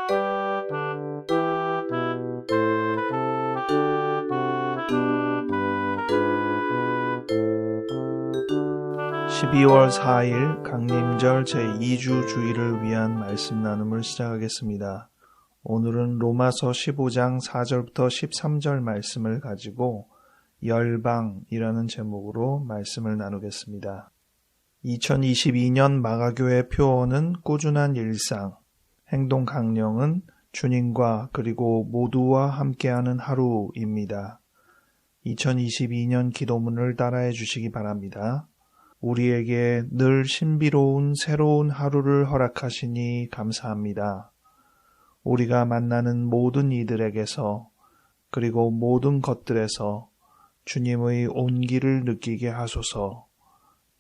(12월 4일) 강림절 제2주 주일을 위한 말씀 나눔을 시작하겠습니다. 오늘은 로마서 15장 4절부터 13절 말씀을 가지고 열방이라는 제목으로 말씀을 나누겠습니다. 2022년 마가교회 표어는 꾸준한 일상, 행동 강령은 주님과 그리고 모두와 함께하는 하루입니다. 2022년 기도문을 따라해 주시기 바랍니다. 우리에게 늘 신비로운 새로운 하루를 허락하시니 감사합니다. 우리가 만나는 모든 이들에게서 그리고 모든 것들에서 주님의 온기를 느끼게 하소서.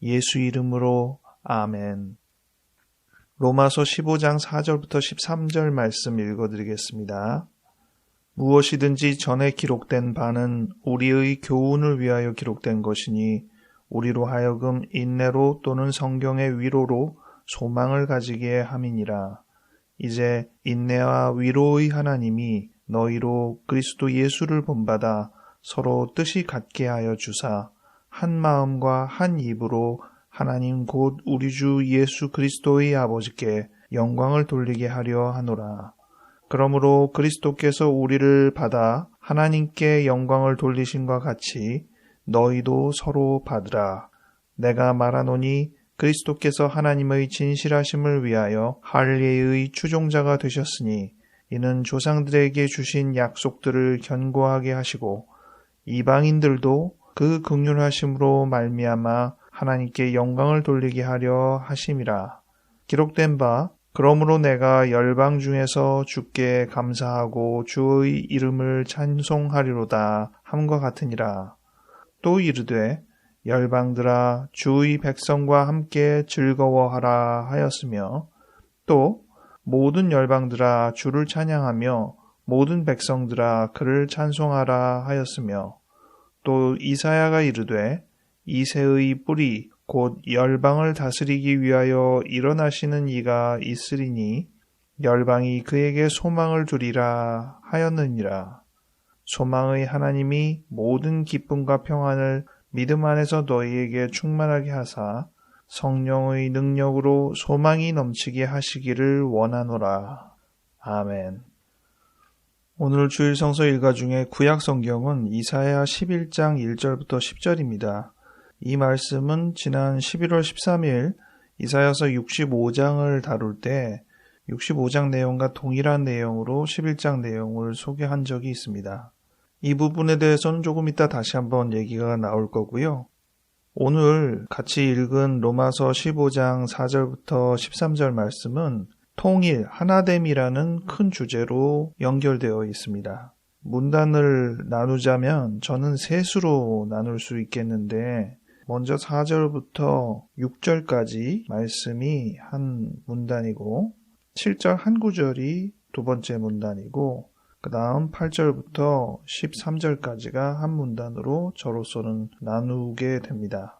예수 이름으로 아멘. 로마서 15장 4절부터 13절 말씀 읽어드리겠습니다. 무엇이든지 전에 기록된 바는 우리의 교훈을 위하여 기록된 것이니 우리로 하여금 인내로 또는 성경의 위로로 소망을 가지게 함이니라. 이제 인내와 위로의 하나님이 너희로 그리스도 예수를 본받아 서로 뜻이 같게 하여 주사 한 마음과 한 입으로 하나님 곧 우리 주 예수 그리스도의 아버지께 영광을 돌리게 하려 하노라. 그러므로 그리스도께서 우리를 받아 하나님께 영광을 돌리신과 같이 너희도 서로 받으라. 내가 말하노니 그리스도께서 하나님의 진실하심을 위하여 할례의 추종자가 되셨으니 이는 조상들에게 주신 약속들을 견고하게 하시고 이방인들도 그 긍휼하심으로 말미암아 하나님께 영광을 돌리게 하려 하심이라. 기록된 바 그러므로 내가 열방 중에서 주께 감사하고 주의 이름을 찬송하리로다 함과 같으니라. 또 이르되 열방들아 주의 백성과 함께 즐거워하라 하였으며 또 모든 열방들아 주를 찬양하며 모든 백성들아 그를 찬송하라 하였으며 또 이사야가 이르되 이새의 뿌리 곧 열방을 다스리기 위하여 일어나시는 이가 있으리니 열방이 그에게 소망을 두리라 하였느니라. 소망의 하나님이 모든 기쁨과 평안을 믿음 안에서 너희에게 충만하게 하사 성령의 능력으로 소망이 넘치게 하시기를 원하노라. 아멘. 오늘 주일 성서 일과 중에 구약 성경은 이사야 11장 1절부터 10절입니다. 이 말씀은 지난 11월 13일 이사야서 65장을 다룰 때 65장 내용과 동일한 내용으로 11장 내용을 소개한 적이 있습니다. 이 부분에 대해서는 조금 이따 다시 한번 얘기가 나올 거고요. 오늘 같이 읽은 로마서 15장 4절부터 13절 말씀은 통일, 하나됨이라는 큰 주제로 연결되어 있습니다. 문단을 나누자면 저는 셋으로 나눌 수 있겠는데 먼저 4절부터 6절까지 말씀이 한 문단이고 7절 한 구절이 두 번째 문단이고 그 다음 8절부터 13절까지가 한 문단으로 저로서는 나누게 됩니다.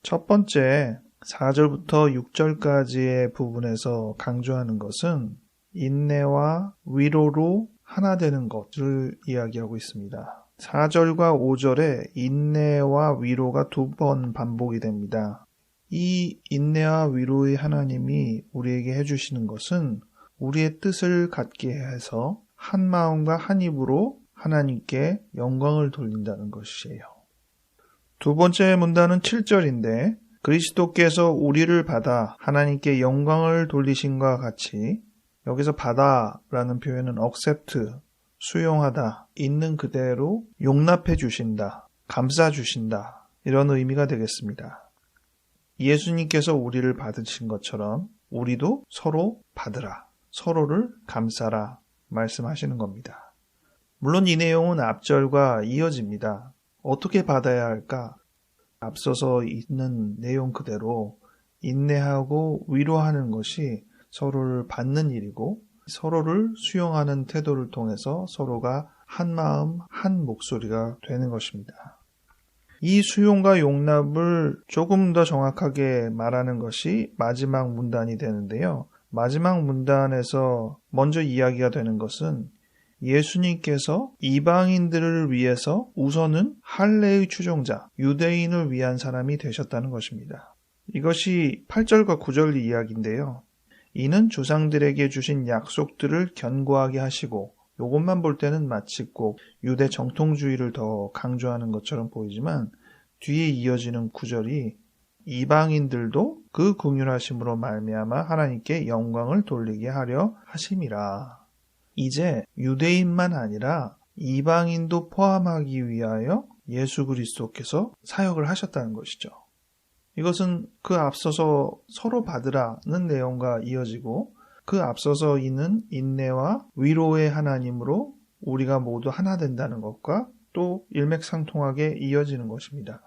첫 번째 4절부터 6절까지의 부분에서 강조하는 것은 인내와 위로로 하나 되는 것을 이야기하고 있습니다. 4절과 5절에 인내와 위로가 두 번 반복이 됩니다. 이 인내와 위로의 하나님이 우리에게 해주시는 것은 우리의 뜻을 갖게 해서 한 마음과 한 입으로 하나님께 영광을 돌린다는 것이에요. 두 번째 문단은 7절인데 그리스도께서 우리를 받아 하나님께 영광을 돌리신과 같이 여기서 받아라는 표현은 accept, 수용하다, 있는 그대로 용납해 주신다, 감싸 주신다 이런 의미가 되겠습니다. 예수님께서 우리를 받으신 것처럼 우리도 서로 받으라, 서로를 감싸라 말씀하시는 겁니다. 물론 이 내용은 앞절과 이어집니다. 어떻게 받아야 할까? 앞서서 있는 내용 그대로 인내하고 위로하는 것이 서로를 받는 일이고 서로를 수용하는 태도를 통해서 서로가 한 마음, 한 목소리가 되는 것입니다. 이 수용과 용납을 조금 더 정확하게 말하는 것이 마지막 문단이 되는데요. 마지막 문단에서 먼저 이야기가 되는 것은 예수님께서 이방인들을 위해서 우선은 할례의 추종자, 유대인을 위한 사람이 되셨다는 것입니다. 이것이 8절과 9절 이야기인데요. 이는 조상들에게 주신 약속들을 견고하게 하시고, 이것만 볼 때는 마치 꼭 유대 정통주의를 더 강조하는 것처럼 보이지만 뒤에 이어지는 9절이 이방인들도 그 긍휼하심으로 말미암아 하나님께 영광을 돌리게 하려 하심이라. 이제 유대인만 아니라 이방인도 포함하기 위하여 예수 그리스도께서 사역을 하셨다는 것이죠. 이것은 그 앞서서 서로 받으라는 내용과 이어지고 그 앞서서 있는 인내와 위로의 하나님으로 우리가 모두 하나 된다는 것과 또 일맥상통하게 이어지는 것입니다.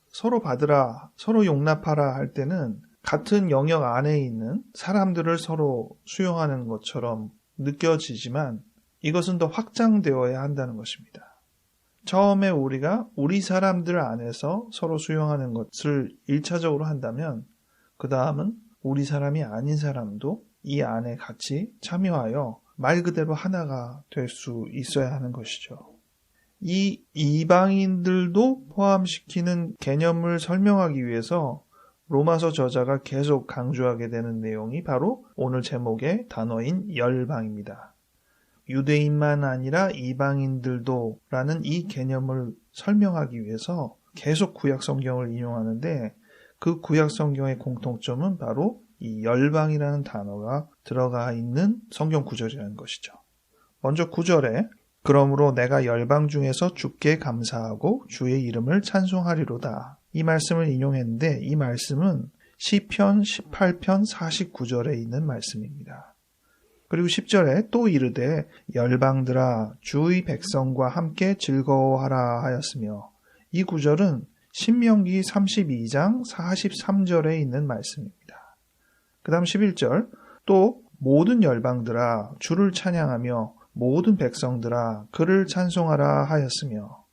서로 받으라, 서로 용납하라 할 때는 같은 영역 안에 있는 사람들을 서로 수용하는 것처럼 느껴지지만 이것은 더 확장되어야 한다는 것입니다. 처음에 우리가 우리 사람들 안에서 서로 수용하는 것을 1차적으로 한다면 그 다음은 우리 사람이 아닌 사람도 이 안에 같이 참여하여 말 그대로 하나가 될 수 있어야 하는 것이죠. 이 이방인들도 포함시키는 개념을 설명하기 위해서 로마서 저자가 계속 강조하게 되는 내용이 바로 오늘 제목의 단어인 열방입니다. 유대인만 아니라 이방인들도 라는 이 개념을 설명하기 위해서 계속 구약 성경을 인용하는데 그 구약 성경의 공통점은 바로 이 열방이라는 단어가 들어가 있는 성경 구절이라는 것이죠. 먼저 9절에 그러므로 내가 열방 중에서 주께 감사하고 주의 이름을 찬송하리로다. 이 말씀을 인용했는데 이 말씀은 시편 18편 49절에 있는 말씀입니다. 그리고 10절에 또 이르되 열방들아 주의 백성과 함께 즐거워하라 하였으며 이 구절은 신명기 32장 43절에 있는 말씀입니다. 그 다음 11절 또 모든 열방들아 주를 찬양하며 모든 백성들아 그를 찬송하라 하였으며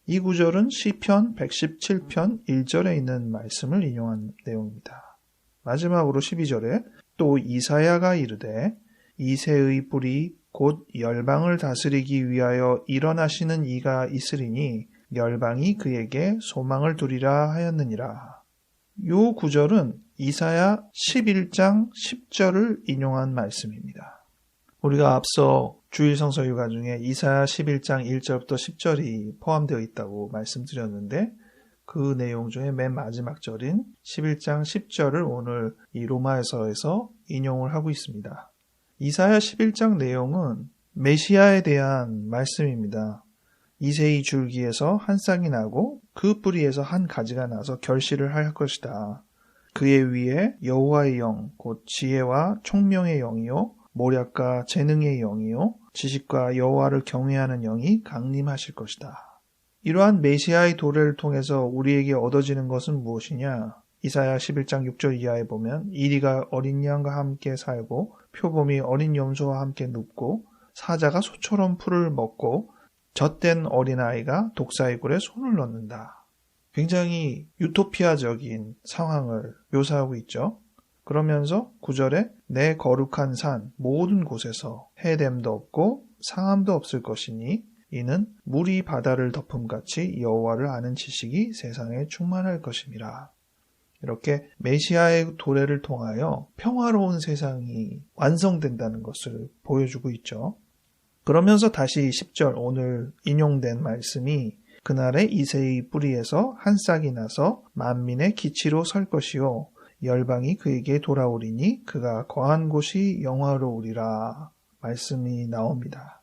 이 구절은 시편 117편 1절에 있는 말씀을 인용한 내용입니다. 마지막으로 12절에 또 이사야가 이르되 이새의 뿔이 곧 열방을 다스리기 위하여 일어나시는 이가 있으리니 열방이 그에게 소망을 두리라 하였느니라. 이 구절은 이사야 11장 10절을 인용한 말씀입니다. 우리가 앞서 주일 성서 육아 중에 이사야 11장 1절부터 10절이 포함되어 있다고 말씀드렸는데 그 내용 중에 맨 마지막 절인 11장 10절을 오늘 이 로마서에서 인용을 하고 있습니다. 이사야 11장 내용은 메시아에 대한 말씀입니다. 이새의 줄기에서 한 쌍이 나고 그 뿌리에서 한 가지가 나서 결실을 할 것이다. 그의 위에 여호와의 영, 곧 지혜와 총명의 영이요 모략과 재능의 영이요 지식과 여호와를 경외하는 영이 강림하실 것이다. 이러한 메시아의 도래를 통해서 우리에게 얻어지는 것은 무엇이냐? 이사야 11장 6절 이하에 보면 이리가 어린 양과 함께 살고 표범이 어린 염소와 함께 눕고 사자가 소처럼 풀을 먹고 젖된 어린아이가 독사의 굴에 손을 넣는다. 굉장히 유토피아적인 상황을 묘사하고 있죠. 그러면서 9절에 내 거룩한 산 모든 곳에서 해됨도 없고 상함도 없을 것이니 이는 물이 바다를 덮음같이 여호와를 아는 지식이 세상에 충만할 것임이라. 이렇게 메시아의 도래를 통하여 평화로운 세상이 완성된다는 것을 보여주고 있죠. 그러면서 다시 10절 오늘 인용된 말씀이 그날에 이새의 뿌리에서 한 싹이 나서 만민의 기치로 설 것이요 열방이 그에게 돌아오리니 그가 거한 곳이 영화로우리라 말씀이 나옵니다.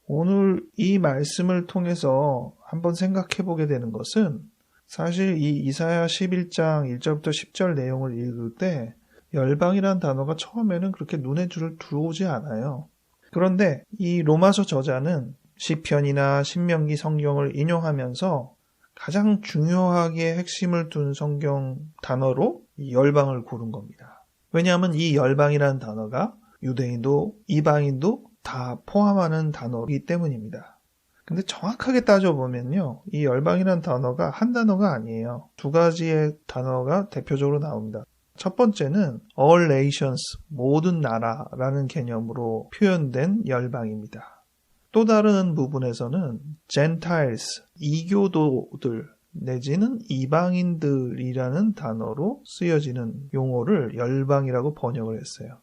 오늘 이 말씀을 통해서 한번 생각해 보게 되는 것은 사실 이 이사야 11장 1절부터 10절 내용을 읽을 때 열방이라는 단어가 처음에는 그렇게 눈에 들어오지 않아요. 그런데 이 로마서 저자는 시편이나 신명기 성경을 인용하면서 가장 중요하게 핵심을 둔 성경 단어로 이 열방을 고른 겁니다. 왜냐하면 이 열방이라는 단어가 유대인도 이방인도 다 포함하는 단어이기 때문입니다. 근데 정확하게 따져보면요. 이 열방이라는 단어가 한 단어가 아니에요. 두 가지의 단어가 대표적으로 나옵니다. 첫 번째는 all nations, 모든 나라라는 개념으로 표현된 열방입니다. 또 다른 부분에서는 Gentiles, 이교도들 내지는 이방인들이라는 단어로 쓰여지는 용어를 열방이라고 번역을 했어요.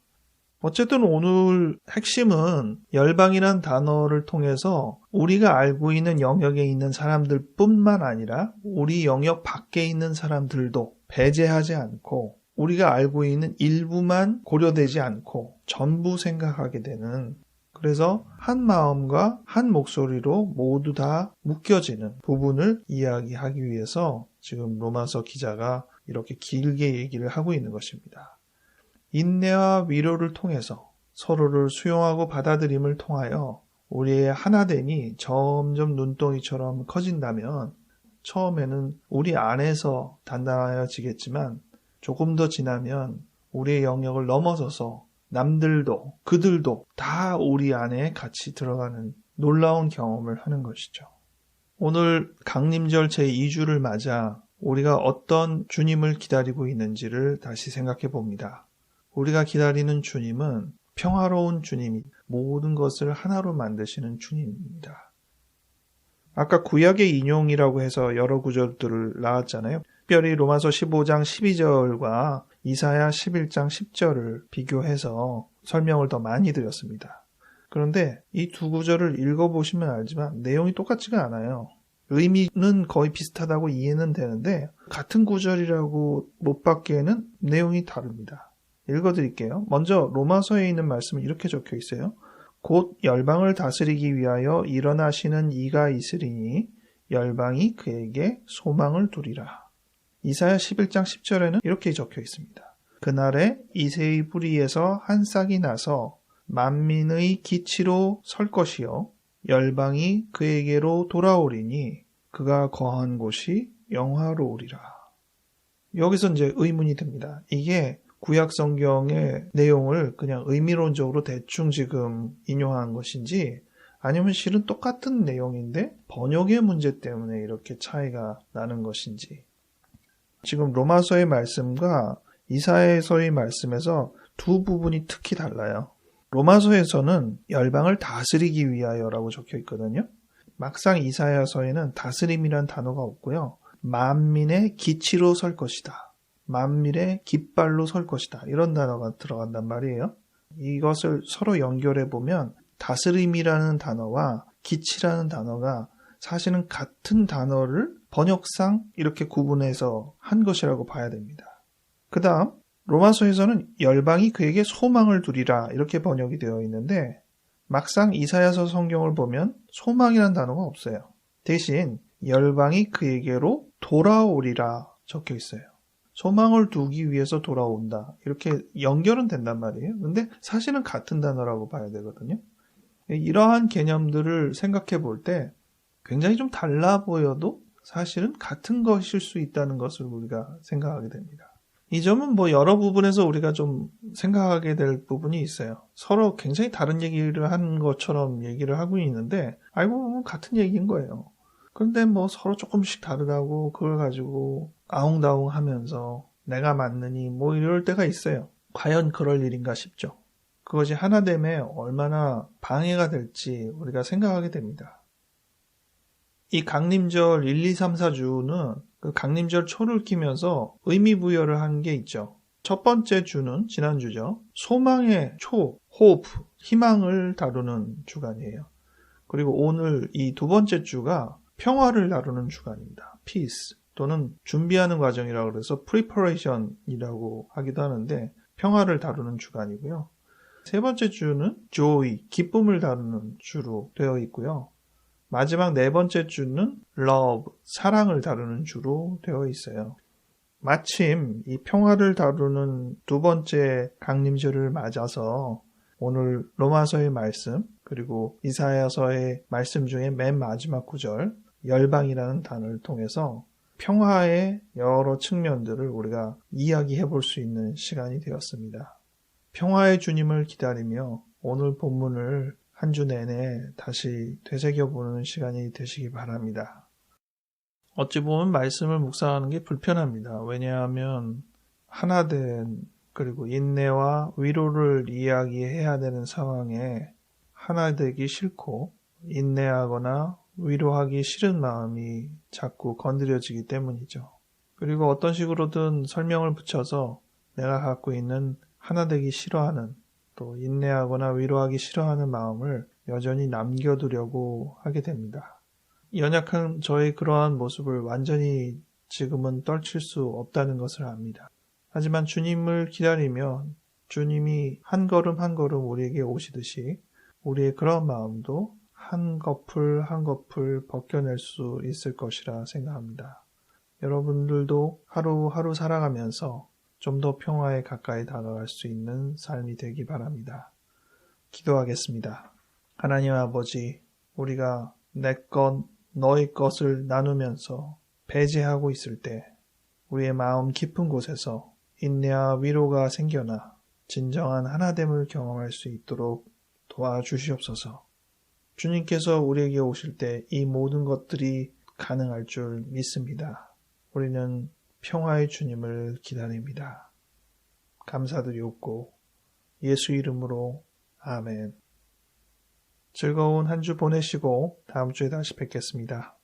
어쨌든 오늘 핵심은 열방이란 단어를 통해서 우리가 알고 있는 영역에 있는 사람들 뿐만 아니라 우리 영역 밖에 있는 사람들도 배제하지 않고 우리가 알고 있는 일부만 고려되지 않고 전부 생각하게 되는, 그래서 한 마음과 한 목소리로 모두 다 묶여지는 부분을 이야기하기 위해서 지금 로마서 기자가 이렇게 길게 얘기를 하고 있는 것입니다. 인내와 위로를 통해서 서로를 수용하고 받아들임을 통하여 우리의 하나됨이 점점 눈덩이처럼 커진다면 처음에는 우리 안에서 단단해지겠지만 조금 더 지나면 우리의 영역을 넘어서서 남들도 그들도 다 우리 안에 같이 들어가는 놀라운 경험을 하는 것이죠. 오늘 강림절 제2주를 맞아 우리가 어떤 주님을 기다리고 있는지를 다시 생각해 봅니다. 우리가 기다리는 주님은 평화로운 주님이 모든 것을 하나로 만드시는 주님입니다. 아까 구약의 인용이라고 해서 여러 구절들을 나왔잖아요. 특별히 로마서 15장 12절과 이사야 11장 10절을 비교해서 설명을 더 많이 드렸습니다. 그런데 이 두 구절을 읽어보시면 알지만 내용이 똑같지가 않아요. 의미는 거의 비슷하다고 이해는 되는데 같은 구절이라고 못 받기에는 내용이 다릅니다. 읽어드릴게요. 먼저 로마서에 있는 말씀은 이렇게 적혀 있어요. 곧 열방을 다스리기 위하여 일어나시는 이가 있으리니 열방이 그에게 소망을 두리라. 이사야 11장 10절에는 이렇게 적혀 있습니다. 그날에 이새의 뿌리에서 한 싹이 나서 만민의 기치로 설 것이요 열방이 그에게로 돌아오리니 그가 거한 곳이 영화로우리라. 여기서 이제 의문이 듭니다. 이게 구약 성경의 내용을 그냥 의미론적으로 대충 지금 인용한 것인지 아니면 실은 똑같은 내용인데 번역의 문제 때문에 이렇게 차이가 나는 것인지. 지금 로마서의 말씀과 이사야서의 말씀에서 두 부분이 특히 달라요. 로마서에서는 열방을 다스리기 위하여라고 적혀 있거든요. 막상 이사야서에는 다스림이란 단어가 없고요. 만민의 기치로 설 것이다. 만민의 깃발로 설 것이다. 이런 단어가 들어간단 말이에요. 이것을 서로 연결해 보면 다스림이라는 단어와 기치라는 단어가 사실은 같은 단어를 번역상 이렇게 구분해서 한 것이라고 봐야 됩니다. 그 다음 로마서에서는 열방이 그에게 소망을 두리라 이렇게 번역이 되어 있는데 막상 이사야서 성경을 보면 소망이라는 단어가 없어요. 대신 열방이 그에게로 돌아오리라 적혀 있어요. 소망을 두기 위해서 돌아온다. 이렇게 연결은 된단 말이에요. 근데 사실은 같은 단어라고 봐야 되거든요. 이러한 개념들을 생각해 볼 때 굉장히 좀 달라 보여도 사실은 같은 것일 수 있다는 것을 우리가 생각하게 됩니다. 이 점은 여러 부분에서 우리가 좀 생각하게 될 부분이 있어요. 서로 굉장히 다른 얘기를 한 것처럼 얘기를 하고 있는데 알고 보면 같은 얘기인 거예요. 그런데 서로 조금씩 다르다고 그걸 가지고 아웅다웅 하면서 내가 맞느니 이럴 때가 있어요. 과연 그럴 일인가 싶죠. 그것이 하나됨에 얼마나 방해가 될지 우리가 생각하게 됩니다. 이 강림절 1, 2, 3, 4주는 그 강림절 초를 끼면서 의미 부여를 한 게 있죠. 첫 번째 주는 지난주죠. 소망의 초, hope, 희망을 다루는 주간이에요. 그리고 오늘 이 두 번째 주가 평화를 다루는 주간입니다. peace 또는 준비하는 과정이라고 그래서 preparation이라고 하기도 하는데 평화를 다루는 주간이고요. 세 번째 주는 joy, 기쁨을 다루는 주로 되어 있고요. 마지막 네 번째 주는 love, 사랑을 다루는 주로 되어 있어요. 마침 이 평화를 다루는 두 번째 강림절을 맞아서 오늘 로마서의 말씀 그리고 이사야서의 말씀 중에 맨 마지막 구절 열방이라는 단어를 통해서 평화의 여러 측면들을 우리가 이야기해 볼 수 있는 시간이 되었습니다. 평화의 주님을 기다리며 오늘 본문을 한 주 내내 다시 되새겨보는 시간이 되시기 바랍니다. 어찌 보면 말씀을 묵상하는 게 불편합니다. 왜냐하면 하나된 그리고 인내와 위로를 이야기해야 되는 상황에 하나되기 싫고 인내하거나 위로하기 싫은 마음이 자꾸 건드려지기 때문이죠. 그리고 어떤 식으로든 설명을 붙여서 내가 갖고 있는 하나되기 싫어하는 또 인내하거나 위로하기 싫어하는 마음을 여전히 남겨두려고 하게 됩니다. 연약한 저의 그러한 모습을 완전히 지금은 떨칠 수 없다는 것을 압니다. 하지만 주님을 기다리면 주님이 한 걸음 한 걸음 우리에게 오시듯이 우리의 그런 마음도 한 거풀 한 거풀 벗겨낼 수 있을 것이라 생각합니다. 여러분들도 하루하루 살아가면서 좀 더 평화에 가까이 다가갈 수 있는 삶이 되기 바랍니다. 기도하겠습니다. 하나님 아버지, 우리가 내 것, 너의 것을 나누면서 배제하고 있을 때 우리의 마음 깊은 곳에서 인내와 위로가 생겨나 진정한 하나됨을 경험할 수 있도록 도와주시옵소서. 주님께서 우리에게 오실 때 이 모든 것들이 가능할 줄 믿습니다. 우리는 평화의 주님을 기다립니다. 감사드리옵고 예수 이름으로 아멘. 즐거운 한 주 보내시고 다음 주에 다시 뵙겠습니다.